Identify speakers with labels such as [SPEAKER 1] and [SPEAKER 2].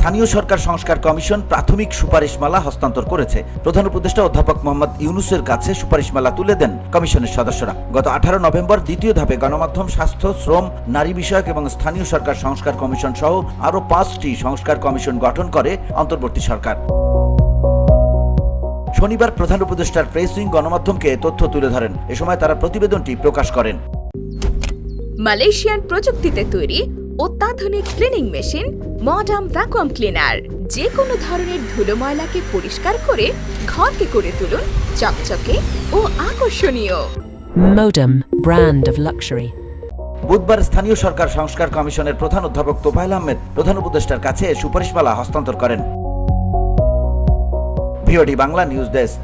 [SPEAKER 1] স্থানীয় সরকার সংস্কার কমিশন প্রাথমিক সুপারিশমালা হস্তান্তর করেছে। প্রধান উপদেষ্টা অধ্যাপক মোহাম্মদ ইউনূসের কাছে সুপারিশমালা তুলে দেন কমিশনের সদস্যরা। গত 18 নভেম্বর দ্বিতীয় ধাপে গণমাধ্যম, স্বাস্থ্য, শ্রম, নারী বিষয়ক এবং স্থানীয় সরকার সংস্কার কমিশন সহ আরও 5টি সংস্কার কমিশন গঠন করে অন্তর্বর্তী সরকার। শনিবার প্রধান উপদেষ্টার প্রেস উইং গণমাধ্যমকে তথ্য তুলে ধরেন। এ সময় তারা প্রতিবেদনটি প্রকাশ করেন।
[SPEAKER 2] মালয়েশিয়ান প্রযুক্তিতে তৈরি অত্যাধুনিক cleaning machine modern vacuum cleaner যে কোনো ধরনের ধুলো ময়লাকে পরিষ্কার করে ঘরকে করে তুলুন চকচকে ও আকর্ষণীয়।
[SPEAKER 3] Modem, brand of luxury.
[SPEAKER 1] বুধবার স্থানীয় সরকার সংস্কার কমিশনের প্রধান অধ্যাপক তোফায়েল আহমেদ প্রধান উপদেষ্টার কাছে সুপারিশমালা হস্তান্তর করেন। VOD Bangla news desk.